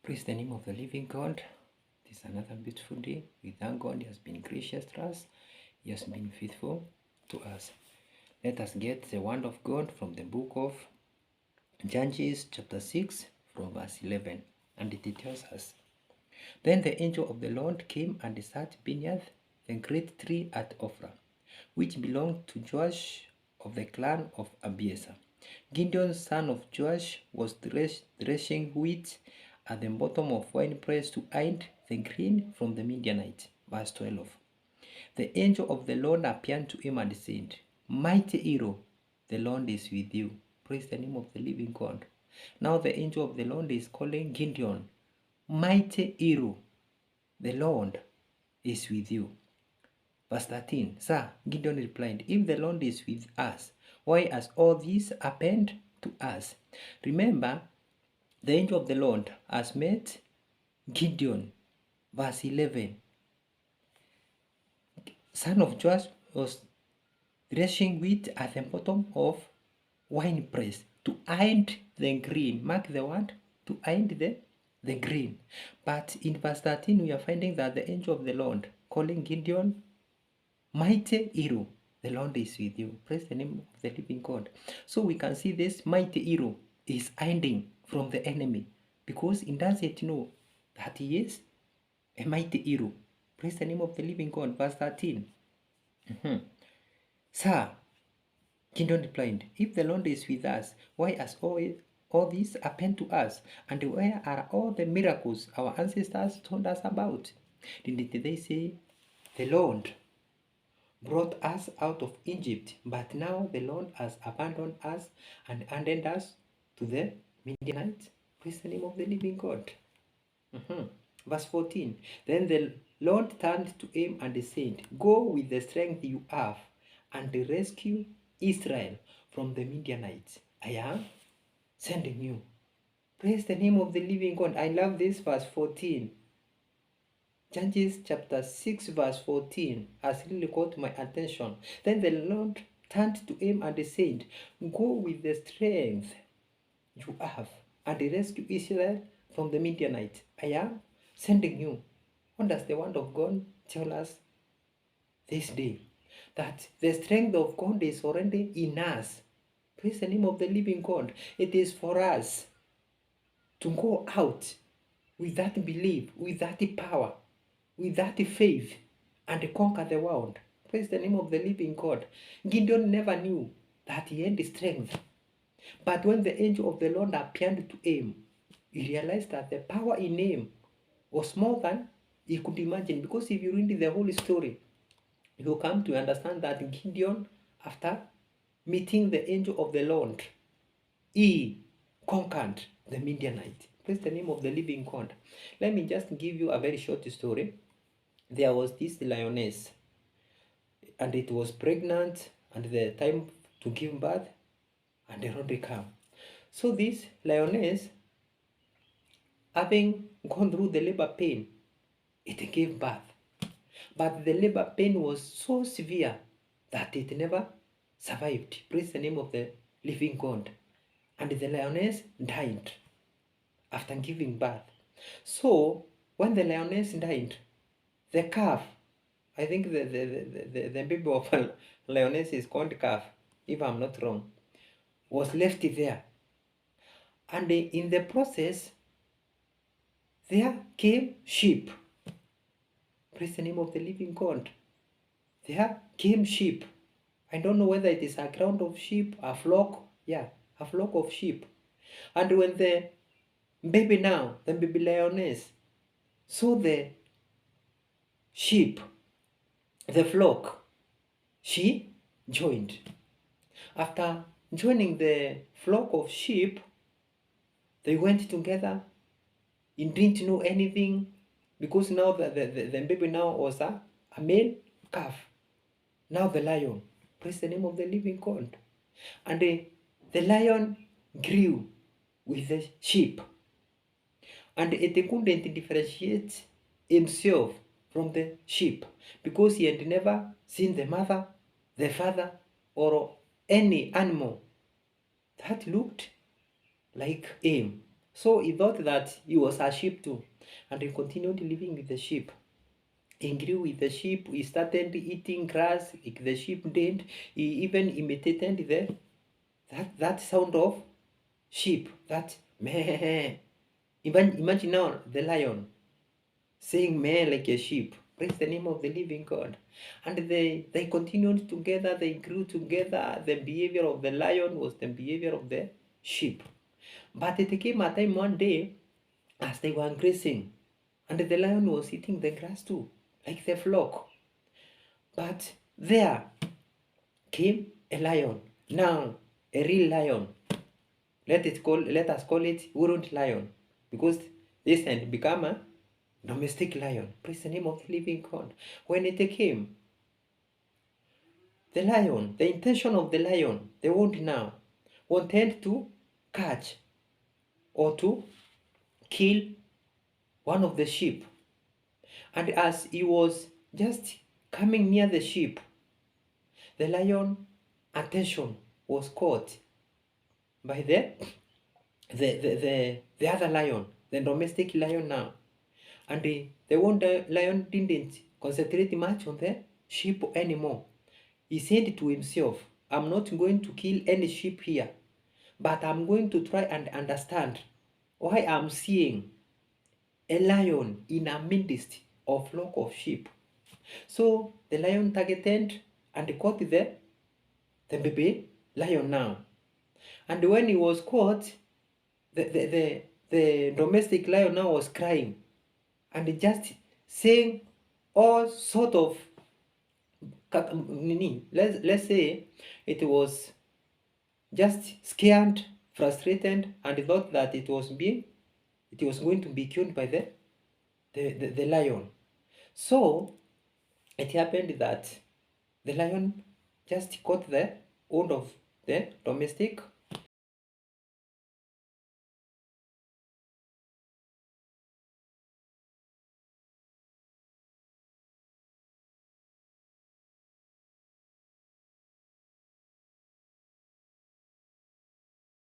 Praise the name of the living God. This is another beautiful day. We thank God He has been gracious to us. He has been faithful to us. Let us get the word of God from the book of Judges chapter 6 from verse 11. And it tells us, Then the angel of the Lord came and sat beneath the great tree at Ophrah, which belonged to Joash of the clan of Abiezer. Gideon, son of Joash, was threshing wheat at the bottom of winepress to hide the grain from the Midianites. Verse 12. The angel of the Lord appeared to him and said, Mighty hero, the Lord is with you. Praise the name of the living God. Now the angel of the Lord is calling Gideon, Mighty hero, the Lord is with you. Verse 13. Sir, Gideon replied, If the Lord is with us, why has all this happened to us? Remember, the angel of the Lord has met Gideon. Verse 11. Son of Joash was threshing wheat at the bottom of winepress to hide the grain. Mark the word, to hide the grain. But in verse 13, we are finding that the angel of the Lord calling Gideon, Mighty hero, the Lord is with you. Praise the name of the living God. So we can see this mighty hero is hiding from the enemy because he doesn't know that he is a mighty hero. Praise the name of the living God. Verse 13. Sir, Gideon replied, If the Lord is with us, why has all this happened to us? And where are all the miracles our ancestors told us about? Didn't they say, The Lord brought us out of Egypt, but now the Lord has abandoned us and handed us to the Midianites? Praise the name of the living God. Verse 14. Then the Lord turned to him and said, Go with the strength you have and rescue Israel from the Midianites. I am sending you. Praise the name of the living God. I love this verse 14. Judges chapter 6 verse 14 has really caught my attention. Then the Lord turned to him and said, Go with the strength you have and rescue Israel from the Midianites. I am sending you. What does the word of God tell us this day? That the strength of God is already in us. Praise the name of the living God. It is for us to go out with that belief, with that power, with that faith, and conquer the world. Praise the name of the living God. Gideon never knew that he had strength. But when the angel of the Lord appeared to him, he realized that the power in him was more than he could imagine. Because if you read the whole story, you come to understand that Gideon, after meeting the angel of the Lord, he conquered the Midianites. Praise the name of the living God. Let me just give you a very short story. There was this lioness, and it was pregnant, and the time to give birth, and the Lord came. So this lioness, having gone through the labor pain, it gave birth. But the labor pain was so severe that it never survived. Praise the name of the living God. And the lioness died after giving birth. So when the lioness died, the calf, I think the baby of a lioness is called calf, if I'm not wrong, was left there. And in the process, there came sheep. Praise the name of the living God. There came sheep. I don't know whether it is a crowd of sheep, a flock. Yeah, a flock of sheep. And when the baby lioness, saw the sheep, the flock, she joined. After joining the flock of sheep, they went together. He didn't know anything because now the baby now was a male calf. Now the lion. Praise the name of the living God. And the lion grew with the sheep. And it couldn't differentiate himself from the sheep because he had never seen the mother, the father, or any animal that looked like him. So he thought that he was a sheep too, and he continued living with the sheep. He grew with the sheep. He started eating grass like the sheep did. He even imitated that sound of sheep. That meh. Imagine now the lion saying meh like a sheep. Praise the name of the living God. And they continued together. They grew together. The behavior of the lion was the behavior of the sheep. But it came a time one day as they were grazing, and the lion was eating the grass too, like the flock. But there came a lion. Now, a real lion. Let us call it wound lion, because this had become a domestic lion. Praise the name of the living God. When it came, the lion, the intention of the lion, the wound now, wanted to catch or to kill one of the sheep. And as he was just coming near the sheep, the lion attention was caught by the other lion, the domestic lion now. And the one lion didn't concentrate much on the sheep anymore. He said to himself, I'm not going to kill any sheep here, but I'm going to try and understand why I'm seeing a lion in a midst of flock of sheep. So the lion targeted and caught the baby lion now. And when he was caught, the domestic lion now was crying and just saying all sort of, let's say it was just scared, frustrated, and thought that it was going to be killed by the lion. So it happened that the lion just caught the wound of the domestic